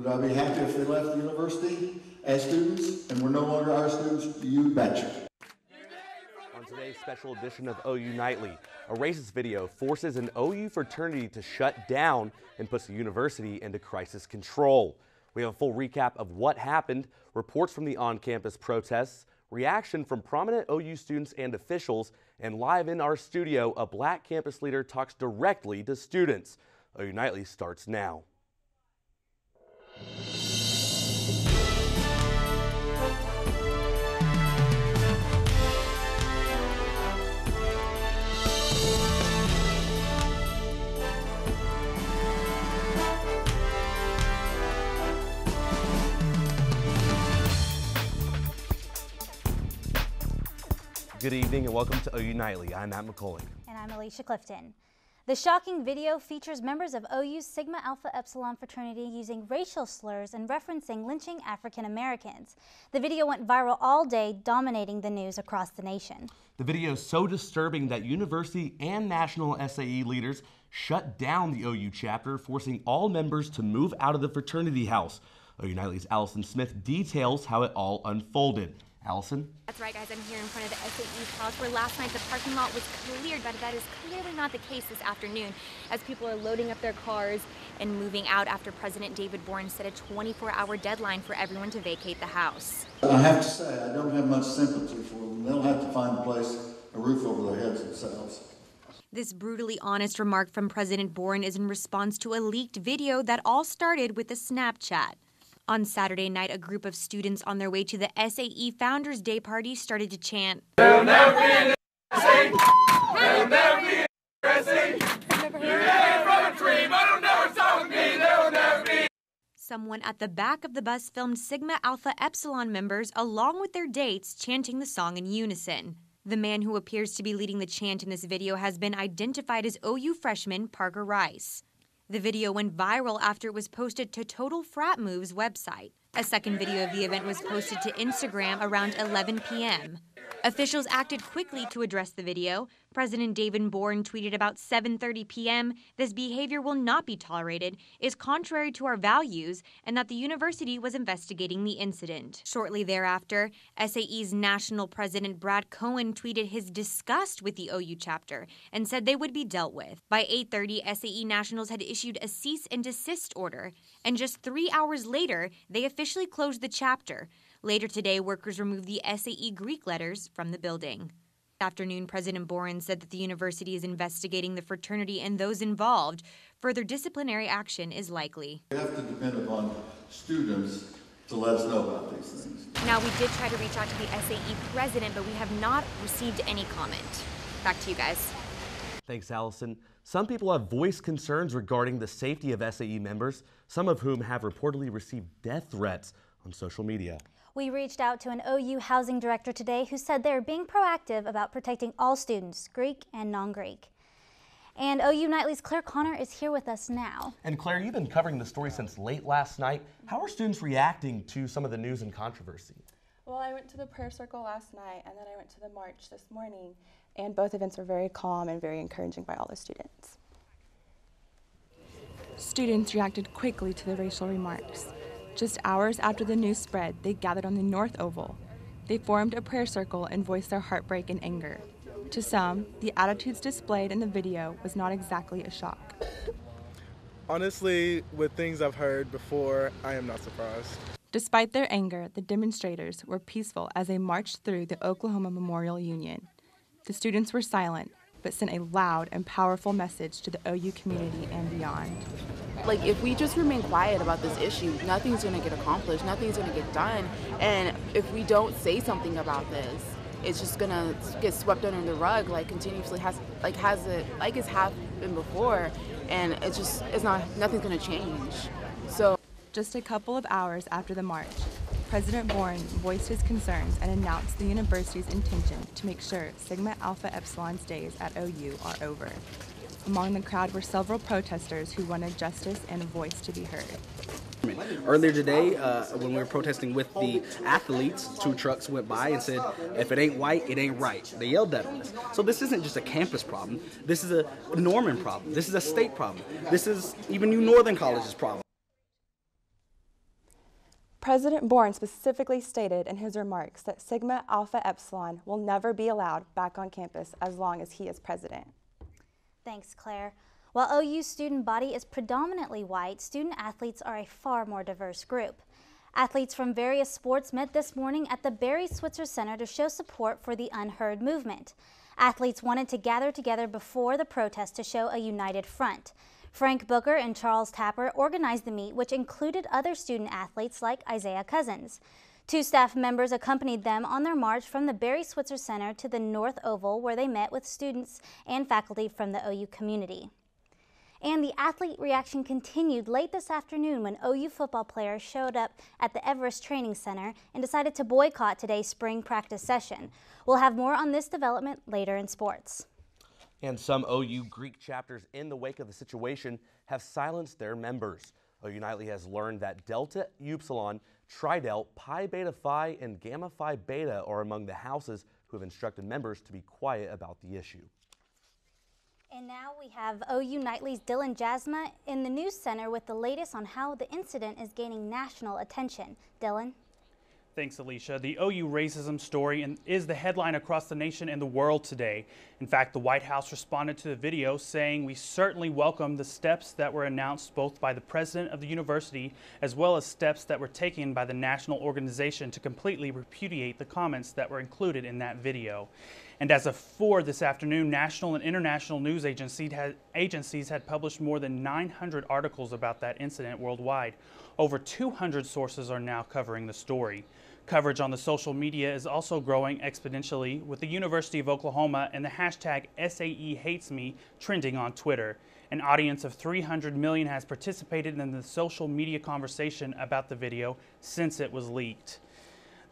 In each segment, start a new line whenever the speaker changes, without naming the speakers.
Would I be happy if they left the university as students and were no longer our students? You betcha.
On today's special edition of OU Nightly, a racist video forces an OU fraternity to shut down and puts the university into crisis control. We have a full recap of what happened, reports from the on-campus protests, reaction from prominent OU students and officials, and live in our studio, a black campus leader talks directly to students. OU Nightly starts now. Good evening and welcome to OU Nightly. I'm Matt McCullough.
And I'm Alicia Clifton. The shocking video features members of OU's Sigma Alpha Epsilon fraternity using racial slurs and referencing lynching African Americans. The video went viral all day, dominating the news across the nation.
The video is so disturbing that university and national SAE leaders shut down the OU chapter, forcing all members to move out of the fraternity house. OU Nightly's Allison Smith details how it all unfolded. Allison?
That's right, guys. I'm here in front of the SAE house where last night the parking lot was cleared, but that is clearly not the case this afternoon as people are loading up their cars and moving out after President David Bourne set a 24-hour deadline for everyone to vacate the house.
I have to say, I don't have much sympathy for them. They'll have to find a roof over their heads themselves.
This brutally honest remark from President Bourne is in response to a leaked video that all started with a Snapchat. On Saturday night, a group of students on their way to the SAE Founders Day party started to chant, "There'll never be an SAE! There'll never be an SAE! You're hanging from a tree, but it'll never stop me! There'll never be!" Someone at the back of the bus filmed Sigma Alpha Epsilon members along with their dates chanting the song in unison. The man who appears to be leading the chant in this video has been identified as OU freshman Parker Rice. The video went viral after it was posted to Total Frat Move's website. A second video of the event was posted to Instagram around 11 p.m. Officials acted quickly to address the video. President David Bourne tweeted about 7:30 p.m., "This behavior will not be tolerated, is contrary to our values," and that the university was investigating the incident. Shortly thereafter, SAE's national president Brad Cohen tweeted his disgust with the OU chapter and said they would be dealt with. By 8:30, SAE nationals had issued a cease and desist order, and just 3 hours later, they officially closed the chapter. Later today, workers removed the SAE Greek letters from the building. This afternoon, President Bourne said that the university is investigating the fraternity and those involved. Further disciplinary action is likely.
We have to depend upon students to let us know about these things.
Now, we did try to reach out to the SAE president, but we have not received any comment. Back to you guys.
Thanks, Allison. Some people have voiced concerns regarding the safety of SAE members, some of whom have reportedly received death threats on social media.
We reached out to an OU housing director today who said they're being proactive about protecting all students, Greek and non-Greek. And OU Nightly's Claire Connor is here with us now.
And Claire, you've been covering the story since late last night. How are students reacting to some of the news and controversy?
Well, I went to the prayer circle last night and then I went to the march this morning, and both events were very calm and very encouraging by all the students. Students reacted quickly to the racial remarks. Just hours after the news spread, they gathered on the North Oval. They formed a prayer circle and voiced their heartbreak and anger. To some, the attitudes displayed in the video was not exactly a shock.
Honestly, with things I've heard before, I am not surprised.
Despite their anger, the demonstrators were peaceful as they marched through the Oklahoma Memorial Union. The students were silent, but sent a loud and powerful message to the OU community and beyond.
Like, if we just remain quiet about this issue, nothing's going to get accomplished, nothing's going to get done. And if we don't say something about this, it's just going to get swept under the rug like continuously it's happened before. And nothing's going to change. So
just a couple of hours after the march, President Bourne voiced his concerns and announced the university's intention to make sure Sigma Alpha Epsilon's days at OU are over. Among the crowd were several protesters who wanted justice and a voice to be heard.
Earlier today, when we were protesting with the athletes, 2 trucks went by and said, "If it ain't white, it ain't right." They yelled that on us. So this isn't just a campus problem. This is a Norman problem. This is a state problem. This is even New Northern College's problem.
President Bourne specifically stated in his remarks that Sigma Alpha Epsilon will never be allowed back on campus as long as he is president.
Thanks, Claire. While OU's student body is predominantly white, student athletes are a far more diverse group. Athletes from various sports met this morning at the Barry Switzer Center to show support for the Unheard movement. Athletes wanted to gather together before the protest to show a united front. Frank Booker and Charles Tapper organized the meet, which included other student athletes like Isaiah Cousins. 2 staff members accompanied them on their march from the Barry Switzer Center to the North Oval, where they met with students and faculty from the OU community. And the athlete reaction continued late this afternoon when OU football players showed up at the Everest Training Center and decided to boycott today's spring practice session. We'll have more on this development later in sports.
And some OU Greek chapters in the wake of the situation have silenced their members. OU Nightly has learned that Delta Upsilon, Tri-Delt, Pi Beta Phi, and Gamma Phi Beta are among the houses who have instructed members to be quiet about the issue.
And now we have OU Nightly's Dylan Jasma in the news center with the latest on how the incident is gaining national attention. Dylan?
Thanks, Alicia. The OU racism story is the headline across the nation and the world today. In fact, the White House responded to the video saying, "We certainly welcome the steps that were announced both by the president of the university as well as steps that were taken by the national organization to completely repudiate the comments that were included in that video." And as of 4 this afternoon, national and international news agencies had published more than 900 articles about that incident worldwide. Over 200 sources are now covering the story. Coverage on the social media is also growing exponentially, with the University of Oklahoma and the hashtag #SAEHatesMe trending on Twitter. An audience of 300 million has participated in the social media conversation about the video since it was leaked.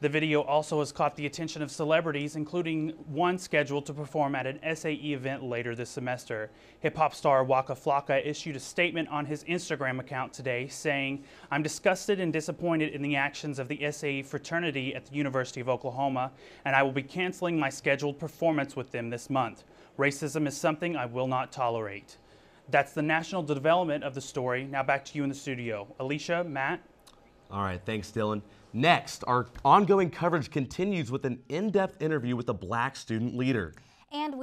The video also has caught the attention of celebrities, including one scheduled to perform at an SAE event later this semester. Hip-hop star Waka Flocka issued a statement on his Instagram account today saying, "I'm disgusted and disappointed in the actions of the SAE fraternity at the University of Oklahoma, and I will be canceling my scheduled performance with them this month. Racism is something I will not tolerate." That's the national development of the story. Now back to you in the studio. Alicia, Matt?
All right, thanks, Dylan. Next, our ongoing coverage continues with an in-depth interview with a black student leader.
And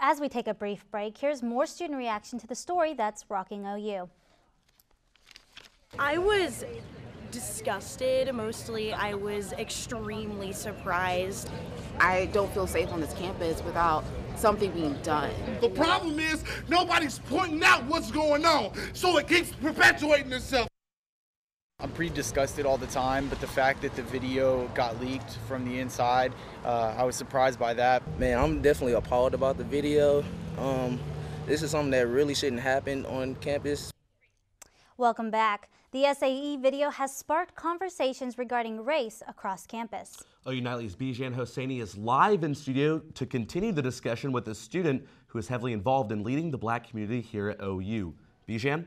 as we take a brief break, here's more student reaction to the story that's rocking OU.
I was disgusted, mostly. I was extremely surprised.
I don't feel safe on this campus without something being done.
The problem is nobody's pointing out what's going on, so it keeps perpetuating itself.
I'm pretty disgusted all the time, but the fact that the video got leaked from the inside, I was surprised by that.
Man, I'm definitely appalled about the video. This is something that really shouldn't happen on campus.
Welcome back. The SAE video has sparked conversations regarding race across campus.
OU Nightly's Bijan Hosseini is live in studio to continue the discussion with a student who is heavily involved in leading the black community here at OU. Bijan?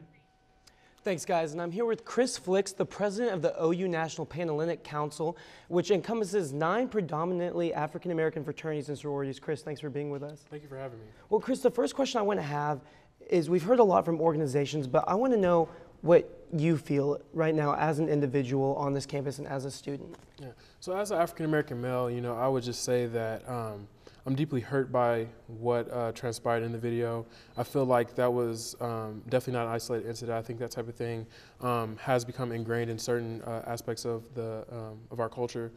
Thanks, guys, and I'm here with Chris Flicks, the president of the OU National Panhellenic Council, which encompasses 9 predominantly African-American fraternities and sororities. Chris, thanks for being with us.
Thank you for having me.
Well, Chris, the first question I want to have is, we've heard a lot from organizations, but I want to know what you feel right now as an individual on this campus and as a student.
Yeah. So as an African-American male, I would just say that I'm deeply hurt by what transpired in the video. I feel like that was definitely not an isolated incident. I think that type of thing has become ingrained in certain aspects of our culture,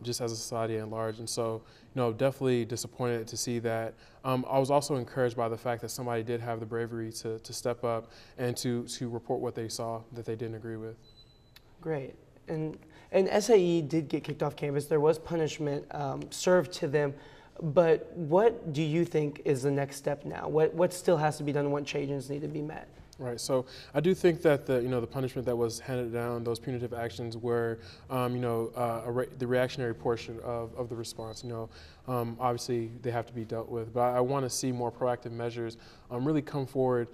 just as a society at large. And so, definitely disappointed to see that. I was also encouraged by the fact that somebody did have the bravery to step up and to report what they saw that they didn't agree with.
Great. And SAE did get kicked off campus. There was punishment served to them. But what do you think is the next step now? What still has to be done? What changes need to be met?
Right. So I do think that the punishment that was handed down, those punitive actions, were the reactionary portion of the response. Obviously they have to be dealt with, but I want to see more proactive measures really come forward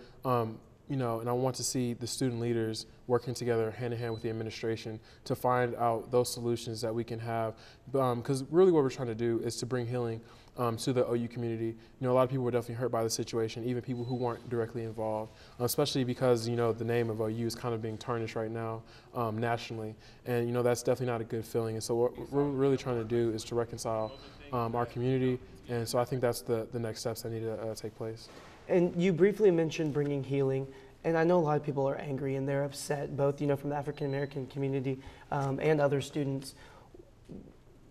you know, and I want to see the student leaders working together hand in hand with the administration to find out those solutions that we can have. Because really what we're trying to do is to bring healing to the OU community. You know, a lot of people were definitely hurt by the situation, even people who weren't directly involved, especially because, you know, the name of OU is kind of being tarnished right now nationally. And, you know, that's definitely not a good feeling. And so what we're really trying to do is to reconcile our community. And so I think that's the next steps that need to take place.
And you briefly mentioned bringing healing, and I know a lot of people are angry and they're upset, both, you know, from the African American community and other students.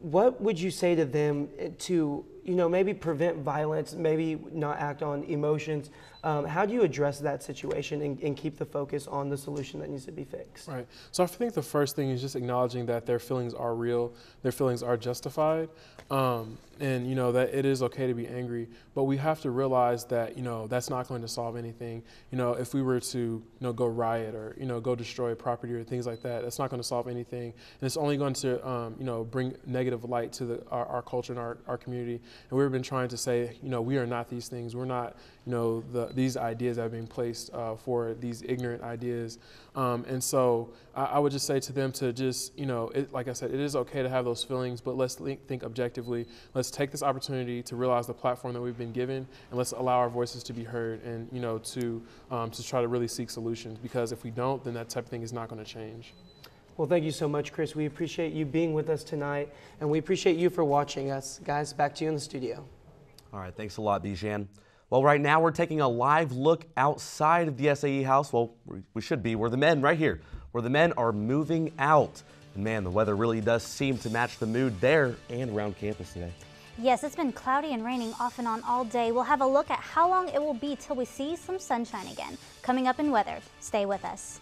What would you say to them to, you know, maybe prevent violence, maybe not act on emotions? How do you address that situation and keep the focus on the solution that needs to be fixed?
Right. So I think the first thing is just acknowledging that their feelings are real, their feelings are justified, and, you know, that it is okay to be angry, but we have to realize that, you know, that's not going to solve anything. You know, if we were to, you know, go riot or, you know, go destroy property or things like that, that's not going to solve anything. And it's only going to, you know, bring negative light to our culture and our community. And we've been trying to say, you know, we are not these things. We're not, you know, these ideas that are being placed for these ignorant ideas. And so I would just say to them to just, you know, like I said, it is okay to have those feelings, but let's think objectively. Let's take this opportunity to realize the platform that we've been given, and let's allow our voices to be heard, and, you know, to try to really seek solutions. Because if we don't, then that type of thing is not going to change.
Well, thank you so much, Chris. We appreciate you being with us tonight, and we appreciate you for watching us. Guys, back to you in the studio.
All right, thanks a lot, Bijan. Well, right now we're taking a live look outside of the SAE house. Well, we should be. We're the men right here, where the men are moving out. And man, the weather really does seem to match the mood there and around campus today.
Yes, it's been cloudy and raining off and on all day. We'll have a look at how long it will be till we see some sunshine again. Coming up in weather. Stay with us.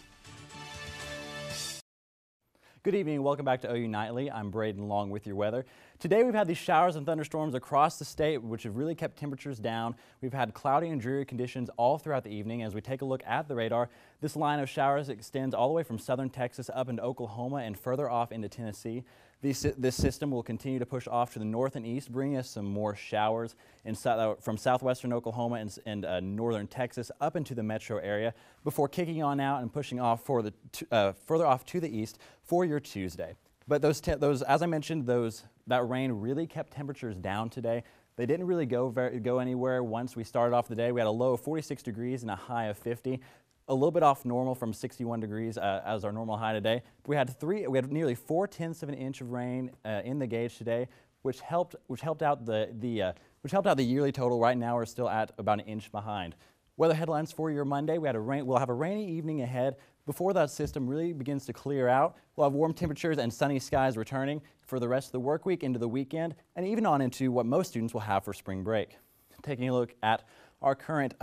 Good evening and welcome back to OU Nightly. I'm Braden along with your weather. Today we've had these showers and thunderstorms across the state, which have really kept temperatures down. We've had cloudy and dreary conditions all throughout the evening. As we take a look at the radar, this line of showers extends all the way from southern Texas up into Oklahoma and further off into Tennessee. This system will continue to push off to the north and east, bringing us some more showers from southwestern Oklahoma and northern Texas up into the metro area before kicking on out and pushing off for the further off to the east for your Tuesday. But those as I mentioned, that rain really kept temperatures down today. They didn't really go anywhere once we started off the day. We had a low of 46 degrees and a high of 50. A little bit off normal from 61 degrees as our normal high today. We had nearly 4/10 of an inch of rain in the gauge today, which helped out the yearly total. Right now we're still at about an inch behind. Weather headlines for your Monday: we'll have a rainy evening ahead. Before that system really begins to clear out, we'll have warm temperatures and sunny skies returning for the rest of the work week into the weekend, and even on into what most students will have for spring break. Taking a look at our current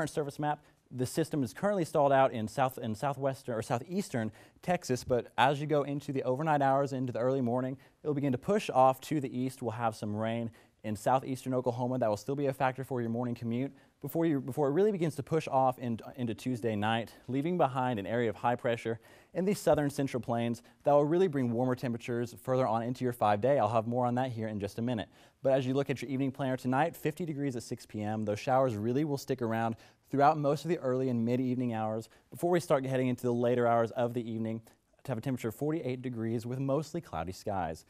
service map. The system is currently stalled out in southwestern or southeastern Texas, but as you go into the overnight hours into the early morning, it'll begin to push off to the east. We'll have some rain in southeastern Oklahoma. That will still be a factor for your morning commute before it really begins to push off into Tuesday night, leaving behind an area of high pressure in the southern central plains that will really bring warmer temperatures further on into your 5-day. I'll have more on that here in just a minute. But as you look at your evening planner tonight, 50 degrees at 6 p.m. Those showers really will stick around throughout most of the early and mid-evening hours before we start heading into the later hours of the evening to have a temperature of 48 degrees with mostly cloudy skies.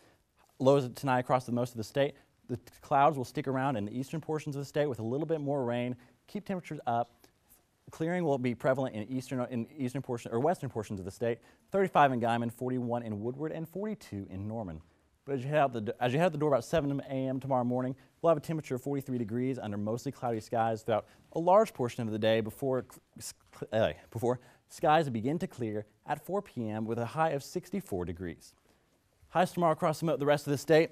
Lows tonight across most of the state. The clouds will stick around in the eastern portions of the state with a little bit more rain, keep temperatures up. Clearing will be prevalent in eastern portion or western portions of the state. 35 in Guymon, 41 in Woodward, and 42 in Norman. But as you head out the door about 7 a.m. tomorrow morning, we'll have a temperature of 43 degrees under mostly cloudy skies throughout a large portion of the day before skies begin to clear at 4 p.m. with a high of 64 degrees. Highs tomorrow across the rest of the state.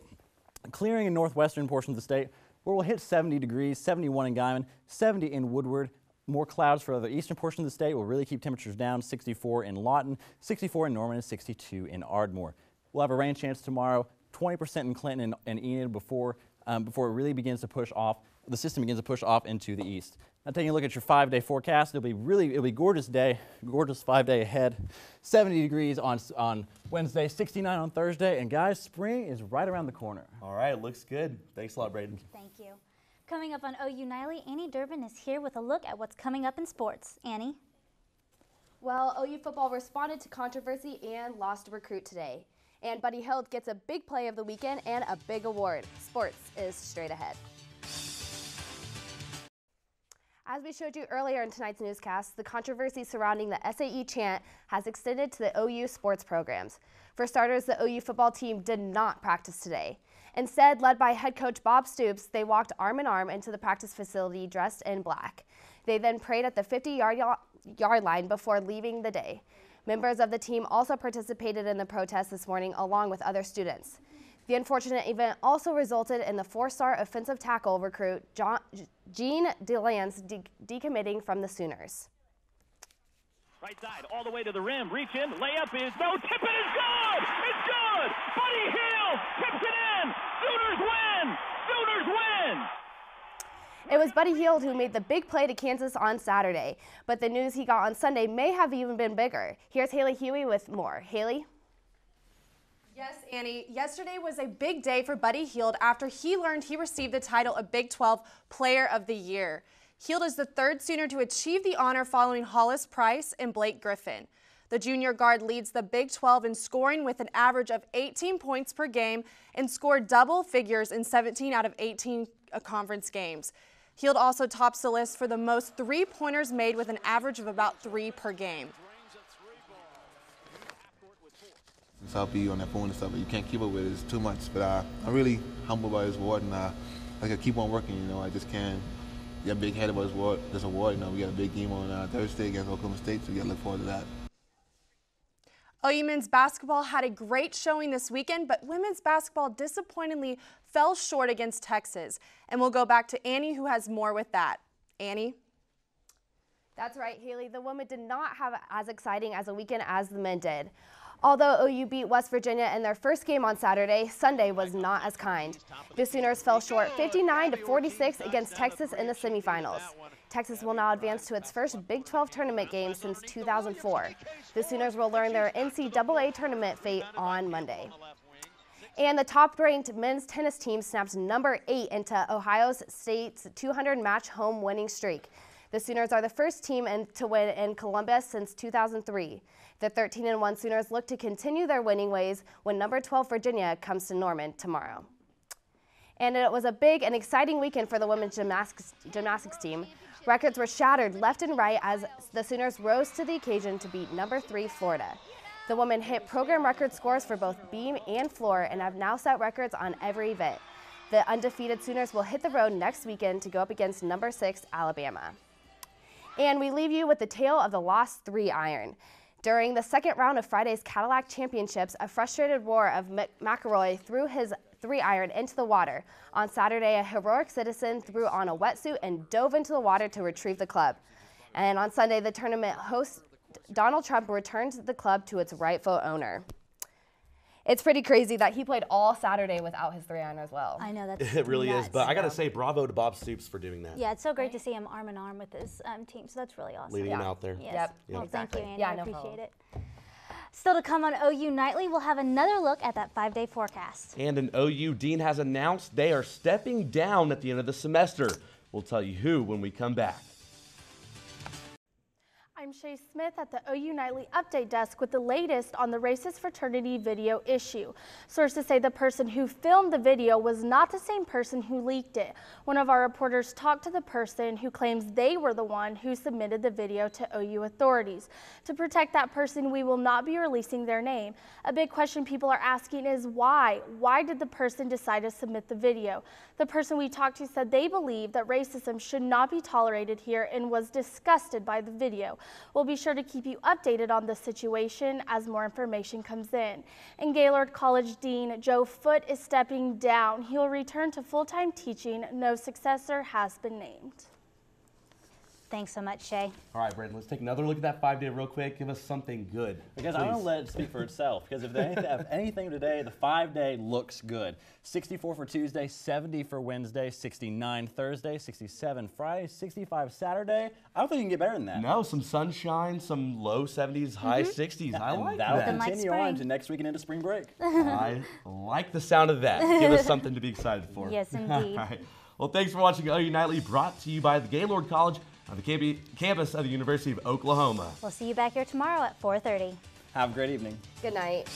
Clearing in northwestern portions of the state where we'll hit 70 degrees, 71 in Guymon, 70 in Woodward. More clouds for the eastern portion of the state will really keep temperatures down, 64 in Lawton, 64 in Norman, and 62 in Ardmore. We'll have a rain chance tomorrow, 20% in Clinton and Enid before it really begins to push off. The system begins to push off into the east. Now taking a look at your 5-day forecast, it'll be gorgeous day, gorgeous 5-day ahead. 70 degrees on Wednesday, 69 on Thursday, and guys, spring is right around the corner.
All right, looks good. Thanks a lot, Braden.
Thank you. Coming up on OU Nightly, Annie Durbin is here with a look at what's coming up in sports. Annie?
Well, OU football responded to controversy and lost a recruit today. And Buddy Hield gets a big play of the weekend and a big award. Sports is straight ahead. As we showed you earlier in tonight's newscast, the controversy surrounding the SAE chant has extended to the OU sports programs. For starters, the OU football team did not practice today. Instead, led by head coach Bob Stoops, they walked arm in arm into the practice facility dressed in black. They then prayed at the 50-yard line before leaving the day. Members of the team also participated in the protest this morning along with other students. The unfortunate event also resulted in the 4-star offensive tackle recruit Gene DeLance decommitting from the Sooners.
Right side, all the way to the rim, reach in, layup is no, tip it is good! It's good! Buddy Hield tips it in! Sooners win! Sooners win!
It was Buddy Hield who made the big play to Kansas on Saturday, but the news he got on Sunday may have even been bigger. Here's Haley Huey with more. Haley?
Yes, Annie. Yesterday was a big day for Buddy Hield after he learned he received the title of Big 12 Player of the Year. Hield is the third Sooner to achieve the honor following Hollis Price and Blake Griffin. The junior guard leads the Big 12 in scoring with an average of 18 points per game and scored double figures in 17 out of 18 conference games. Hield also tops the list for the most three-pointers made with an average of about 3 per game.
South be on that phone and stuff, but you can't keep up with it. It's too much. But I'm really humbled by this award, and I can keep on working. You know, I just can't get big head about this award. You know, we got a big game on Thursday against Oklahoma State, so we got to look forward to that.
OU men's basketball had a great showing this weekend, but women's basketball disappointingly fell short against Texas. And we'll go back to Annie, who has more with that. Annie?
That's right, Haley. The women did not have as exciting as a weekend as the men did. Although OU beat West Virginia in their first game on Saturday, Sunday was not as kind. The Sooners fell short 59-46 against Texas in the semifinals. Texas will now advance to its first Big 12 tournament game since 2004. The Sooners will learn their NCAA tournament fate on Monday. And the top-ranked men's tennis team snaps number 8 into Ohio State's 200-match home winning streak. The Sooners are the first team to win in Columbus since 2003. The 13-1 Sooners look to continue their winning ways when number 12 Virginia comes to Norman tomorrow. And it was a big and exciting weekend for the women's gymnastics team. Records were shattered left and right as the Sooners rose to the occasion to beat number 3 Florida. The women hit program record scores for both beam and floor and have now set records on every event. The undefeated Sooners will hit the road next weekend to go up against number 6 Alabama. And we leave you with the tale of the lost 3-iron. During the second round of Friday's Cadillac Championships, a frustrated roar of McElroy threw his 3-iron into the water. On Saturday, a heroic citizen threw on a wetsuit and dove into the water to retrieve the club. And on Sunday, the tournament host Donald Trump returned the club to its rightful owner. It's pretty crazy that he played all Saturday without his 3-iron as well.
I know, that's
It really
nuts.
is, but I got to say bravo to Bob Stoops for doing that.
Yeah, it's so great to see him arm in arm with his team, so that's really awesome.
Leading him out there.
Yes.
Yep.
Well,
Exactly.
thank you, Annie.
Yeah,
I
no
appreciate
problem.
it. Still to come on OU Nightly, we'll have another look at that 5-day forecast.
And an OU dean has announced they are stepping down at the end of the semester. We'll tell you who when we come back.
I'm Shay Smith at the OU Nightly Update Desk with the latest on the racist fraternity video issue. Sources say the person who filmed the video was not the same person who leaked it. One of our reporters talked to the person who claims they were the one who submitted the video to OU authorities. To protect that person, we will not be releasing their name. A big question people are asking is why? Why did the person decide to submit the video? The person we talked to said they believe that racism should not be tolerated here and was disgusted by the video. We'll be sure to keep you updated on the situation as more information comes in. And Gaylord College Dean Joe Foote is stepping down. He'll return to full-time teaching. No successor has been named.
Thanks so much, Shay.
All right, Brandon, let's take another look at that 5-day real quick. Give us something good.
Because I want to let it speak for itself. Because if they have anything today, the 5-day looks good. 64 for Tuesday, 70 for Wednesday, 69 Thursday, 67 Friday, 65 Saturday. I don't think you can get better than that.
No, some sunshine, some low 70s, high 60s. I like that.
That'll continue on to next week and into spring break.
I like the sound of that. Give us something to be excited for.
Yes, indeed.
All right. Well, thanks for watching OU Nightly, brought to you by the Gaylord College on the campus of the University of Oklahoma.
We'll see you back here tomorrow at 4:30.
Have a great evening.
Good night.